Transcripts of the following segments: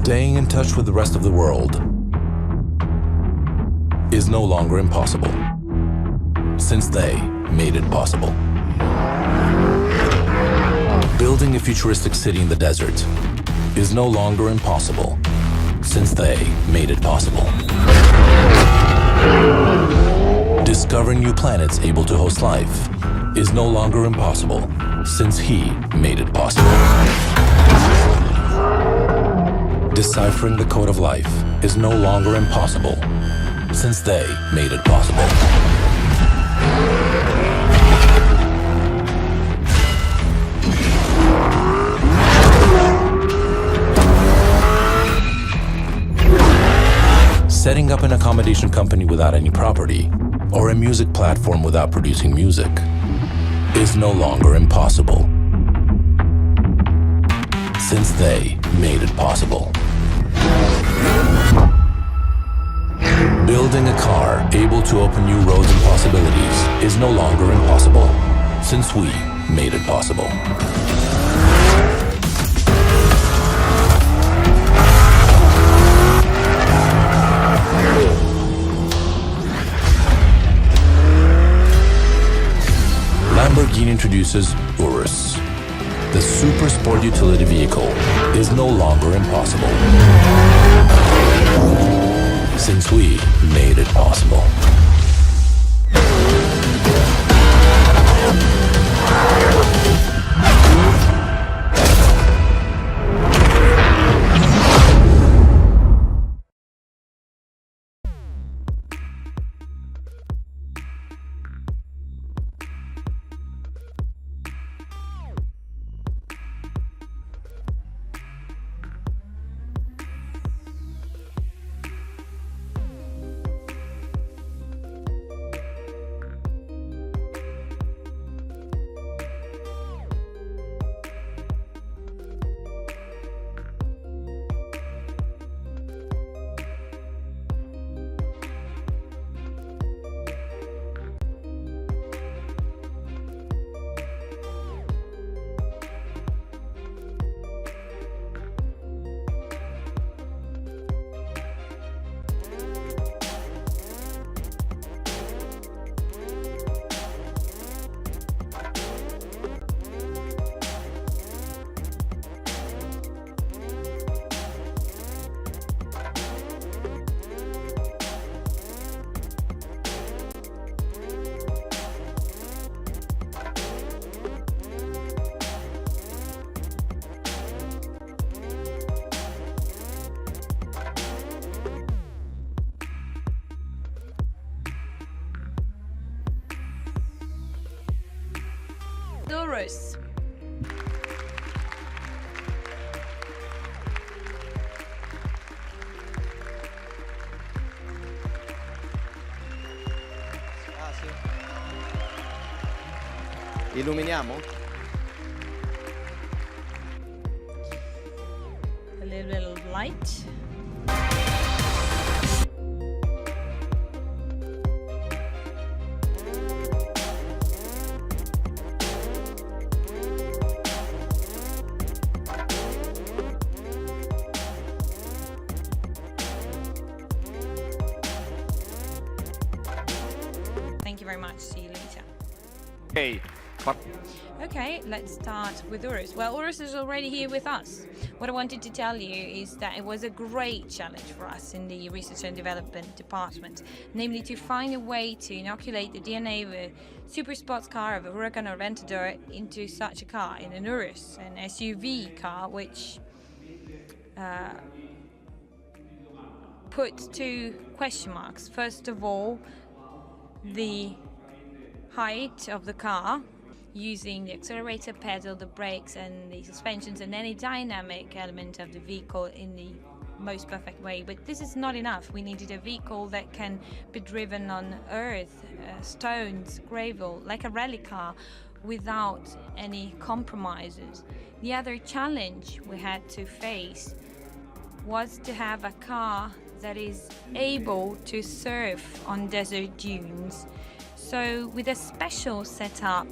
Staying in touch with the rest of the world is no longer impossible, since they made it possible. Building a futuristic city in the desert is no longer impossible, since they made it possible. Discovering new planets able to host life is no longer impossible, since he made it possible. Deciphering the code of life is no longer impossible, since they made it possible. Setting up an accommodation company without any property, or a music platform without producing music, is no longer impossible, since they made it possible. Building a car able to open new roads and possibilities is no longer impossible, since we made it possible. Lamborghini introduces URUS. The super sport utility vehicle is no longer impossible, since we made it possible. URUS. Illuminiamo? A little light. Thank you very much. See you later. Ok. Okay, let's start with URUS. Well, URUS is already here with us. What I wanted to tell you is that it was a great challenge for us in the Research and Development Department, namely to find a way to inoculate the DNA of a super sports car, of a Huracan or Aventador, into such a car, in an URUS, an SUV car, which put two question marks. First of all, the height of the car, using the accelerator pedal, the brakes and the suspensions and any dynamic element of the vehicle in the most perfect way. But this is not enough. We needed a vehicle that can be driven on earth, stones, gravel, like a rally car, without any compromises. The other challenge we had to face was to have a car that is able to surf on desert dunes. So with a special setup,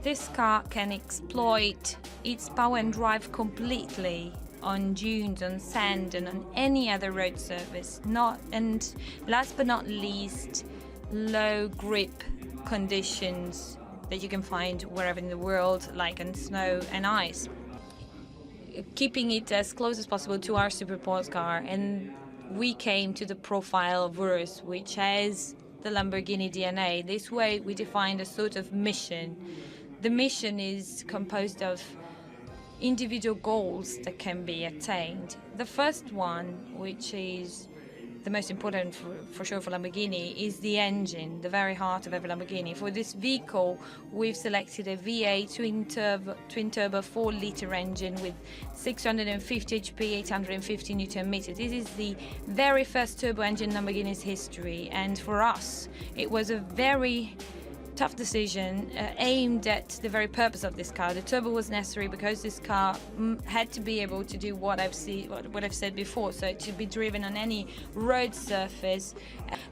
this car can exploit its power and drive completely on dunes, on sand, and on any other road surface. And last but not least, low grip conditions that you can find wherever in the world, like on snow and ice. Keeping it as close as possible to our supersports car, and we came to the profile of URUS, which has the Lamborghini DNA. This way we defined a sort of mission. The mission is composed of individual goals that can be attained. The first one, which is the most important for sure for Lamborghini, is the engine, the very heart of every Lamborghini. For this vehicle, we've selected a V8 twin-turbo 4-liter engine with 650 HP, 850 Newton meters. This is the very first turbo engine in Lamborghini's history, and for us, it was a very tough decision aimed at the very purpose of this car. The turbo was necessary because this car had to be able to do what I've said before, so to be driven on any road surface.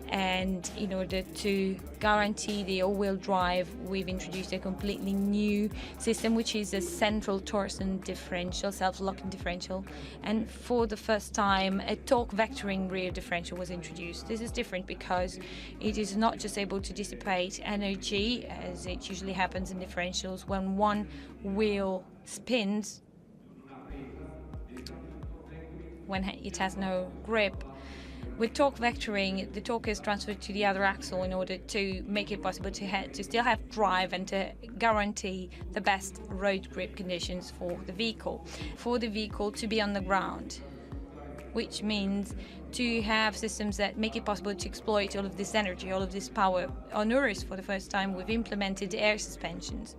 And in order to guarantee the all-wheel drive, we've introduced a completely new system, which is a central torsion differential, self-locking differential, and for the first time a torque vectoring rear differential was introduced. This is different because it is not just able to dissipate energy, as it usually happens in differentials when one wheel spins, when it has no grip. With torque vectoring, the torque is transferred to the other axle in order to make it possible to still have drive and to guarantee the best road grip conditions for the vehicle to be on the ground, which means to have systems that make it possible to exploit all of this energy, all of this power. On URUS, for the first time, we've implemented air suspensions,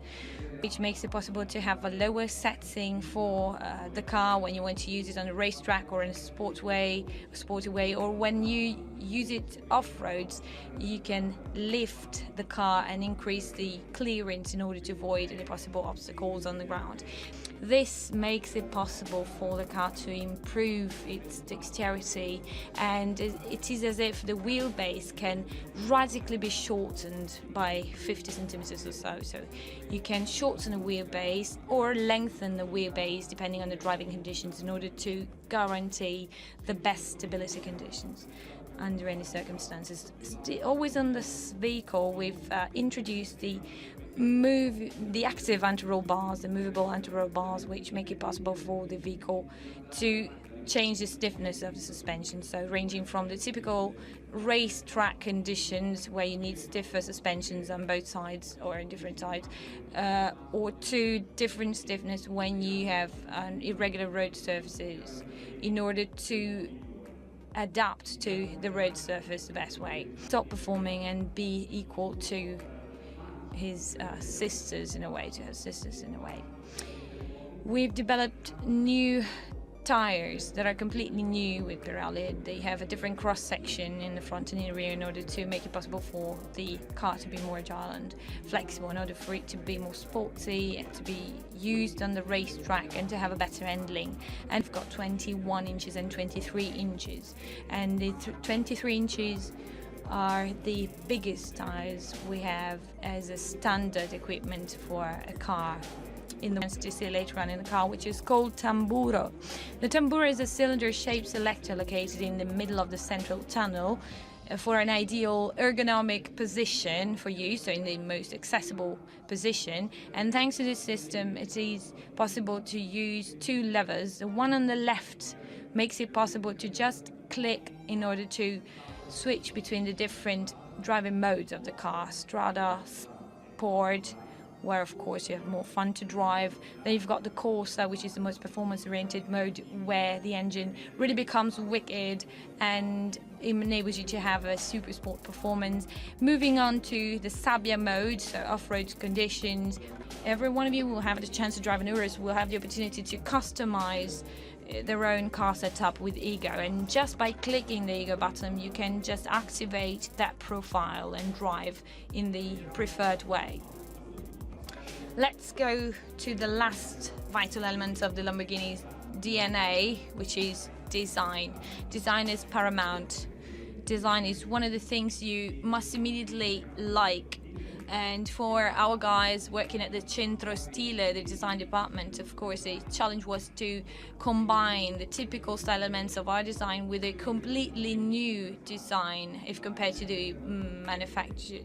which makes it possible to have a lower setting for the car when you want to use it on a racetrack or in a sporty way, or when you use it off-roads, you can lift the car and increase the clearance in order to avoid any possible obstacles on the ground. This makes it possible for the car to improve its dexterity, and it is as if the wheelbase can radically be shortened by 50 centimeters or so. So you can shorten a wheelbase or lengthen the wheelbase depending on the driving conditions in order to guarantee the best stability conditions under any circumstances. Always on this vehicle, we've introduced the active anti-roll bars, the movable anti-roll bars, which make it possible for the vehicle to change the stiffness of the suspension. So ranging from the typical racetrack conditions where you need stiffer suspensions on both sides or on different sides, or to different stiffness when you have irregular road surfaces, in order to adapt to the road surface the best way, stop performing and be equal to his sisters in a way, We've developed new tires that are completely new with Pirelli. They have a different cross section in the front and in the rear in order to make it possible for the car to be more agile and flexible, in order for it to be more sporty and to be used on the racetrack and to have a better handling. And we've got 21 inches and 23 inches, and the 23 inches are the biggest tires we have as a standard equipment for a car in the to see later on in the car, which is called tamburo. The tamburo is a cylinder-shaped selector located in the middle of the central tunnel for an ideal ergonomic position for you, so in the most accessible position. And thanks to this system, it is possible to use two levers. The one on the left makes it possible to just click in order to switch between the different driving modes of the car: Strada, Sport, where of course you have more fun to drive. Then you've got the Corsa, which is the most performance-oriented mode, where the engine really becomes wicked and it enables you to have a super sport performance. Moving on to the Sabbia mode, so off-road conditions. Every one of you will have the chance to drive an URUS, will have the opportunity to customize their own car setup with Ego, and just by clicking the Ego button you can just activate that profile and drive in the preferred way. Let's go to the last vital element of the Lamborghini's DNA, which is design. Design is paramount. Design is one of the things you must immediately like And for our guys working at the Centro Stile, the design department, of course, the challenge was to combine the typical style elements of our design with a completely new design if compared to the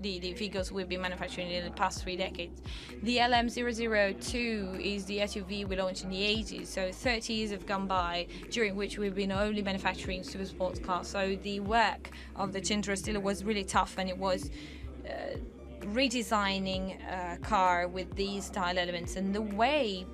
the vehicles we've been manufacturing in the past 3 decades. The LM002 is the SUV we launched in the 80s, so 30 years have gone by, during which we've been only manufacturing super sports cars. So the work of the Centro Stile was really tough, and it was redesigning a car with these style elements. And the way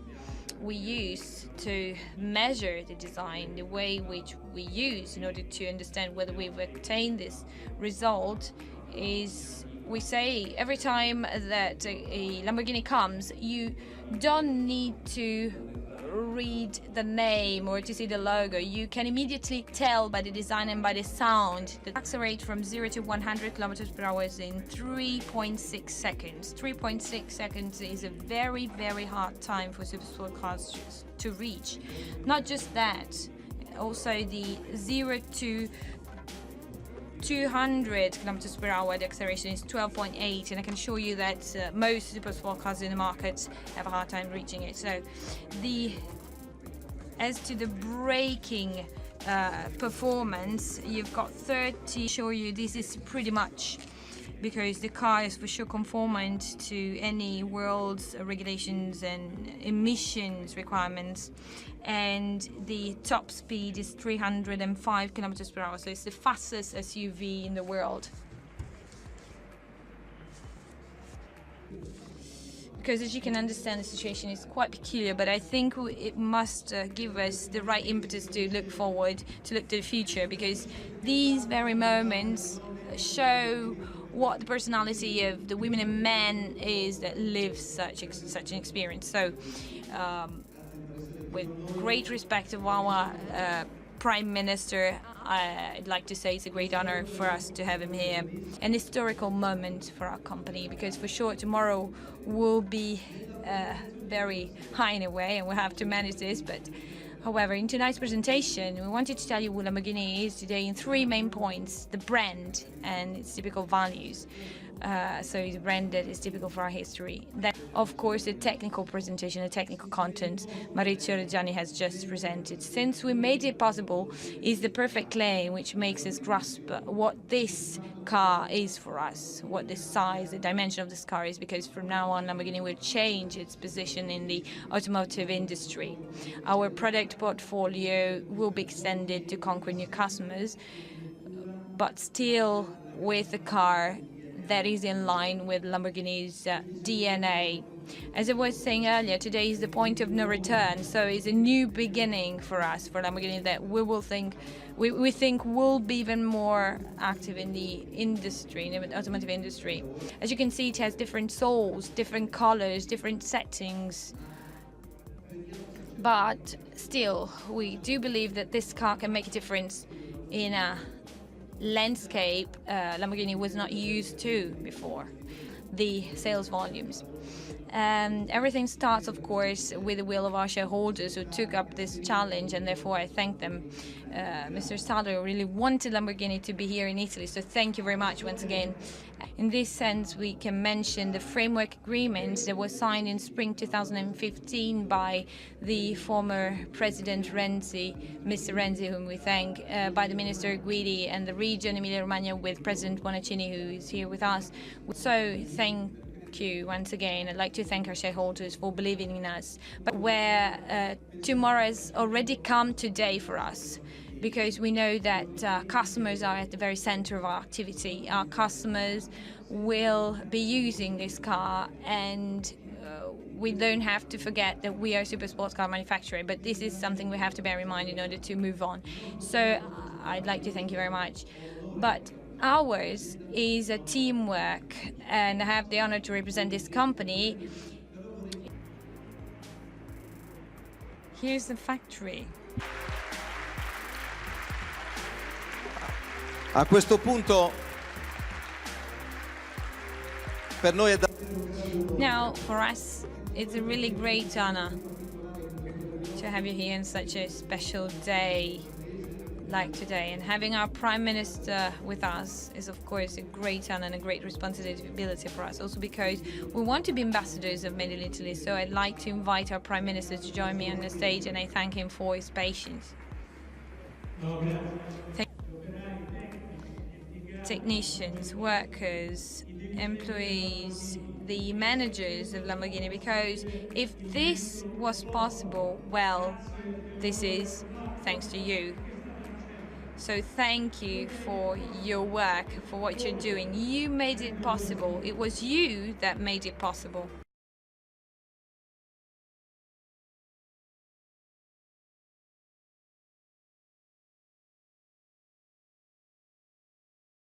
we use to measure the design, the way which we use in order to understand whether we've attained this result, is we say every time that a Lamborghini comes, you don't need to read the name or to see the logo. You can immediately tell by the design and by the sound that accelerate from 0 to 100 kilometers per hour in 3.6 seconds. 3.6 seconds is a very, very hard time for super sport cars to reach. Not just that, also the 0 to 200 kilometers per hour, the acceleration is 12.8, and I can assure you that most super sport cars in the market have a hard time reaching it. So, as to the braking performance, you've got 30. Show you this is pretty much because the car is for sure conformant to any world's regulations and emissions requirements, and the top speed is 305 kilometers per hour, so it's the fastest SUV in the world. Because as you can understand, the situation is quite peculiar, but I think it must give us the right impetus to look forward, to look to the future, because these very moments show what the personality of the women and men is that live such an experience. So, with great respect of our Prime Minister, I'd like to say it's a great honor for us to have him here. An historical moment for our company, because for sure tomorrow will be very high in a way, and we'll have to manage this. But however, in tonight's presentation, we wanted to tell you what Lamborghini is today in 3 main points: the brand and its typical values. So it's a brand that is typical for our history. Then, of course, the technical presentation, the technical content Maurizio Reggiani has just presented. Since we made it possible, is the perfect claim which makes us grasp what this car is for us, what the size, the dimension of this car is, because from now on Lamborghini will change its position in the automotive industry. Our product portfolio will be extended to conquer new customers, but still with a car that is in line with Lamborghini's DNA. As I was saying earlier, today is the point of no return, so it's a new beginning for us, for Lamborghini, that we think will be even more active in the industry, in the automotive industry. As you can see, it has different soles, different colors, different settings, but still, we do believe that this car can make a difference in a landscape Lamborghini was not used to before, the sales volumes. Everything starts, of course, with the will of our shareholders who took up this challenge, and therefore I thank them. Mr. Stadler really wanted Lamborghini to be here in Italy, so thank you very much once again. In this sense, we can mention the framework agreement that was signed in spring 2015 by the former President Renzi, Mr. Renzi, whom we thank, by the Minister Guidi, and the region Emilia-Romagna with President Bonaccini, who is here with us. So thank you once again. I'd like to thank our shareholders for believing in us, but where tomorrow has already come today for us, because we know that customers are at the very center of our activity. Our customers will be using this car, and we don't have to forget that we are a super sports car manufacturer, but this is something we have to bear in mind in order to move on. So I'd like to thank you very much. But ours is a teamwork, and I have the honor to represent this company. Here's the factory. A questo punto per noi è Now, for us, it's a really great honor to have you here on such a special day. like today. And having our Prime Minister with us is, of course, a great honor and a great responsibility for us. Also because we want to be ambassadors of Made in Italy. So I'd like to invite our Prime Minister to join me on the stage, and I thank him for his patience. Technicians, workers, employees, the managers of Lamborghini, because if this was possible, well, this is thanks to you. So thank you for your work, for what you're doing. You made it possible. It was you that made it possible.